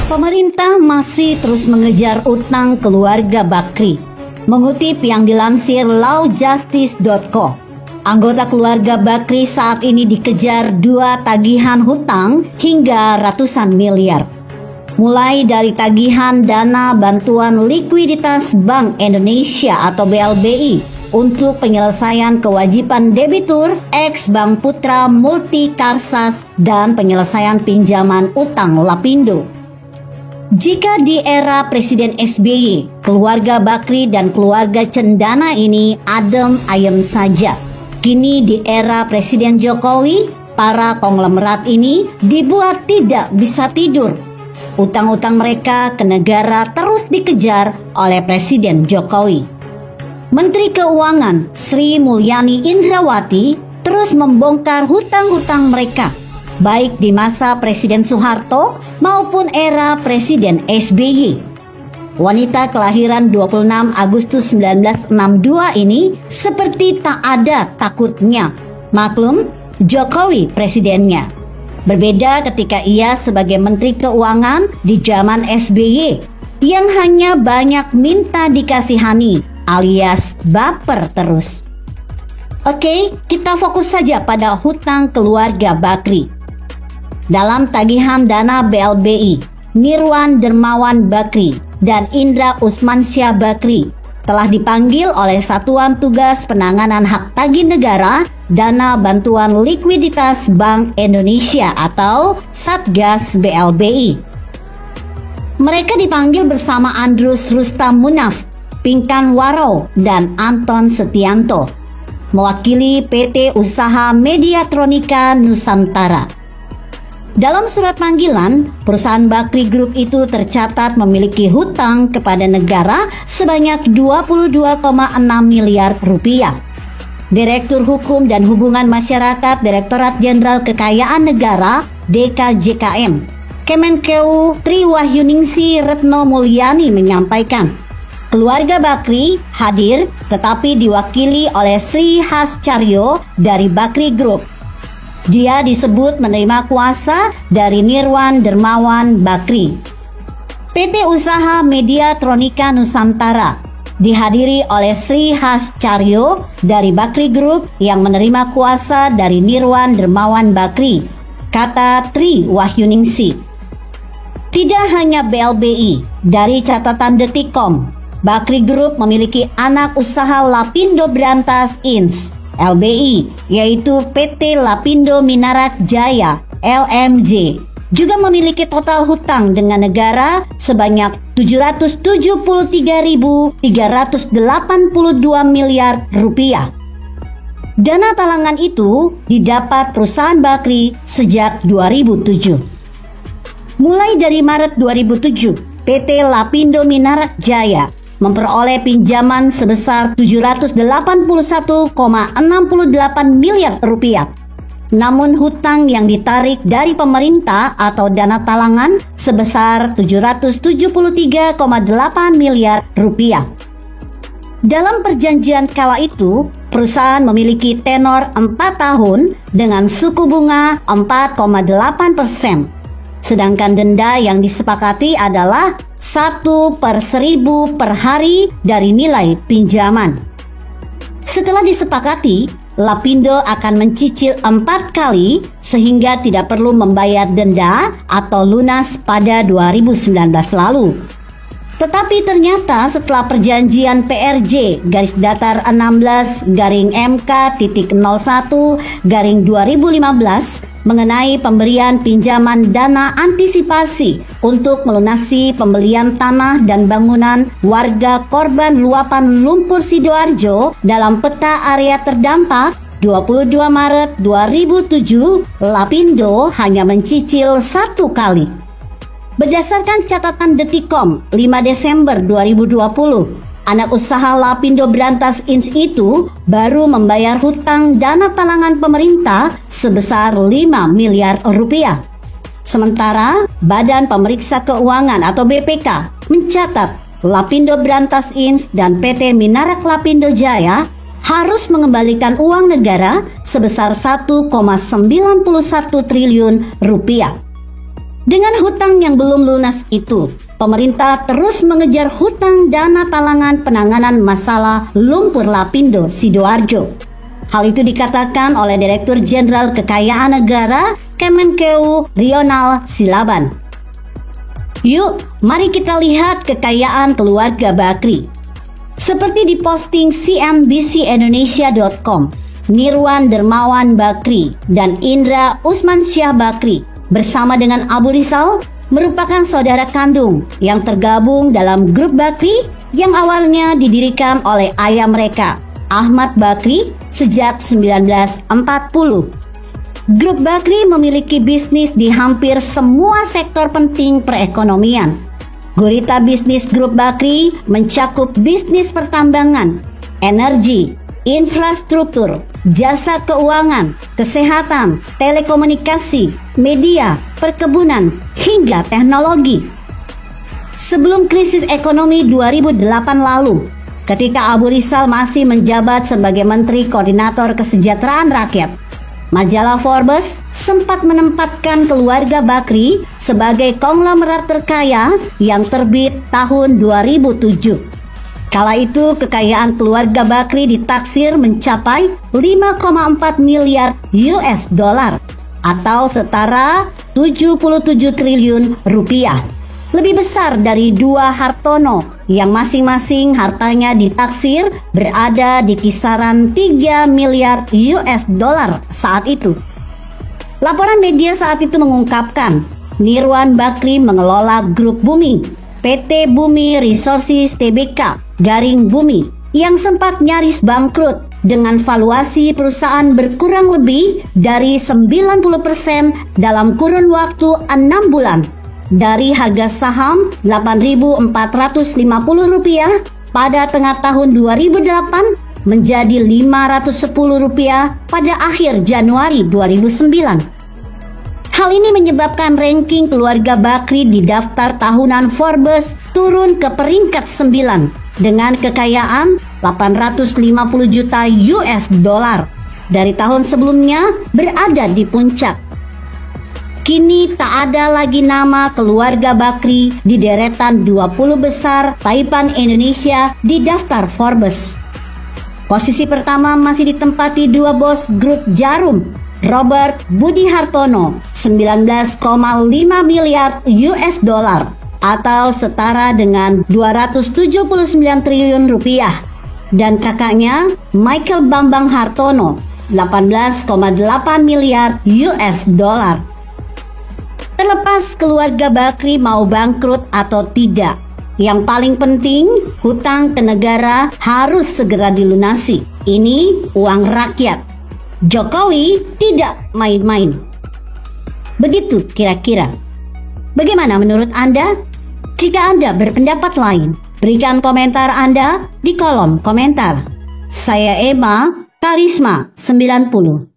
Pemerintah masih terus mengejar utang keluarga Bakri. Mengutip yang dilansir lawjustice.co, anggota keluarga Bakri saat ini dikejar 2 tagihan hutang hingga ratusan miliar. Mulai dari tagihan dana bantuan likuiditas Bank Indonesia atau BLBI untuk penyelesaian kewajiban debitur ex Bank Putra Multikarsas dan penyelesaian pinjaman utang Lapindo. Jika di era Presiden SBY, keluarga Bakri dan keluarga Cendana ini adem ayem saja, kini di era Presiden Jokowi, para konglomerat ini dibuat tidak bisa tidur. Utang-utang mereka ke negara terus dikejar oleh Presiden Jokowi. Menteri Keuangan Sri Mulyani Indrawati terus membongkar hutang-hutang mereka, baik di masa Presiden Soeharto maupun era Presiden SBY. Wanita kelahiran 26 Agustus 1962 ini seperti tak ada takutnya. Maklum, Jokowi presidennya. Berbeda ketika ia sebagai Menteri Keuangan di zaman SBY yang hanya banyak minta dikasihani alias baper terus. Oke, kita fokus saja pada hutang keluarga Bakri. Dalam tagihan dana BLBI, Nirwan Dermawan Bakri dan Indra Usmansyah Bakri telah dipanggil oleh Satuan Tugas Penanganan Hak Tagih Negara Dana Bantuan Likuiditas Bank Indonesia atau Satgas BLBI. Mereka dipanggil bersama Andrus Rustam Munaf, Pinkan Waro, dan Anton Setianto, mewakili PT Usaha Mediatronika Nusantara. Dalam surat panggilan, perusahaan Bakri Group itu tercatat memiliki hutang kepada negara sebanyak 22,6 miliar rupiah. Direktur Hukum dan Hubungan Masyarakat Direktorat Jenderal Kekayaan Negara (DKJKM) Kemenkeu Triwahyuningsi Retno Mulyani menyampaikan, keluarga Bakri hadir tetapi diwakili oleh Sri Hascaryo dari Bakri Group. Dia disebut menerima kuasa dari Nirwan Dermawan Bakri. PT Usaha Mediatronika Nusantara dihadiri oleh Sri Hascaryo dari Bakri Group yang menerima kuasa dari Nirwan Dermawan Bakri, kata Tri Wahyuningsi. Tidak hanya BLBI, dari catatan Detikcom, Bakri Group memiliki anak usaha Lapindo Brantas Ins LBI, yaitu PT Lapindo Minarak Jaya LMJ, juga memiliki total hutang dengan negara sebanyak 773.382 miliar rupiah. Dana talangan itu didapat perusahaan Bakri sejak 2007. Mulai dari Maret 2007, PT Lapindo Minarak Jaya memperoleh pinjaman sebesar 781,68 miliar rupiah. Namun hutang yang ditarik dari pemerintah atau dana talangan sebesar 773,8 miliar rupiah. Dalam perjanjian kala itu, perusahaan memiliki tenor 4 tahun dengan suku bunga 4,8%. Sedangkan denda yang disepakati adalah 1/1000 per hari dari nilai pinjaman. Setelah disepakati, Lapindo akan mencicil 4 kali sehingga tidak perlu membayar denda atau lunas pada 2019 lalu. Tetapi ternyata setelah perjanjian PRJ garis datar 16-MK.01-2015 mengenai pemberian pinjaman dana antisipasi untuk melunasi pembelian tanah dan bangunan warga korban luapan lumpur Sidoarjo dalam peta area terdampak 22 Maret 2007, Lapindo hanya mencicil 1 kali. Berdasarkan catatan Detikcom 5 Desember 2020, anak usaha Lapindo Brantas Ins itu baru membayar hutang dana talangan pemerintah sebesar 5 miliar rupiah. Sementara Badan Pemeriksa Keuangan atau BPK mencatat Lapindo Brantas Ins dan PT Minarak Lapindo Jaya harus mengembalikan uang negara sebesar 1,91 triliun rupiah. Dengan hutang yang belum lunas itu, pemerintah terus mengejar hutang dana talangan penanganan masalah lumpur Lapindo Sidoarjo. Hal itu dikatakan oleh Direktur Jenderal Kekayaan Negara Kemenkeu Rionald Silaban. Yuk, mari kita lihat kekayaan keluarga Bakri. Seperti diposting CNBCindonesia.com, Nirwan Dermawan Bakri dan Indra Usmansyah Bakri bersama dengan Abu Rizal merupakan saudara kandung yang tergabung dalam grup Bakri yang awalnya didirikan oleh ayah mereka, Ahmad Bakri, sejak 1940. Grup Bakri memiliki bisnis di hampir semua sektor penting perekonomian. Gurita bisnis grup Bakri mencakup bisnis pertambangan, energi, infrastruktur, jasa keuangan, kesehatan, telekomunikasi, media, perkebunan, hingga teknologi. Sebelum krisis ekonomi 2008 lalu, ketika Abu Rizal masih menjabat sebagai Menteri Koordinator Kesejahteraan Rakyat, majalah Forbes sempat menempatkan keluarga Bakri sebagai konglomerat terkaya yang terbit tahun 2007. Kala itu kekayaan keluarga Bakri ditaksir mencapai 5,4 miliar US dollar atau setara 77 triliun rupiah. Lebih besar dari dua Hartono yang masing-masing hartanya ditaksir berada di kisaran 3 miliar US dollar saat itu. Laporan media saat itu mengungkapkan Nirwan Bakri mengelola grup Bumi, PT Bumi Resources Tbk Garing Bumi yang sempat nyaris bangkrut dengan valuasi perusahaan berkurang lebih dari 90% dalam kurun waktu 6 bulan dari harga saham Rp8.450 pada tengah tahun 2008 menjadi Rp510 pada akhir Januari 2009. Hal ini menyebabkan ranking keluarga Bakri di daftar tahunan Forbes turun ke peringkat 9 dengan kekayaan 850 juta US dollar. Dari tahun sebelumnya berada di puncak. Kini tak ada lagi nama keluarga Bakri di deretan 20 besar taipan Indonesia di daftar Forbes. Posisi pertama masih ditempati dua bos grup Jarum, Robert Budi Hartono, 19,5 miliar US dollar atau setara dengan 279 triliun rupiah, dan kakaknya Michael Bambang Hartono, 18,8 miliar US dollar. Terlepas keluarga Bakri mau bangkrut atau tidak, yang paling penting hutang ke negara harus segera dilunasi. Ini uang rakyat. Jokowi tidak main-main. Begitu kira-kira. Bagaimana menurut Anda? Jika Anda berpendapat lain, berikan komentar Anda di kolom komentar. Saya Emma, Karisma 90.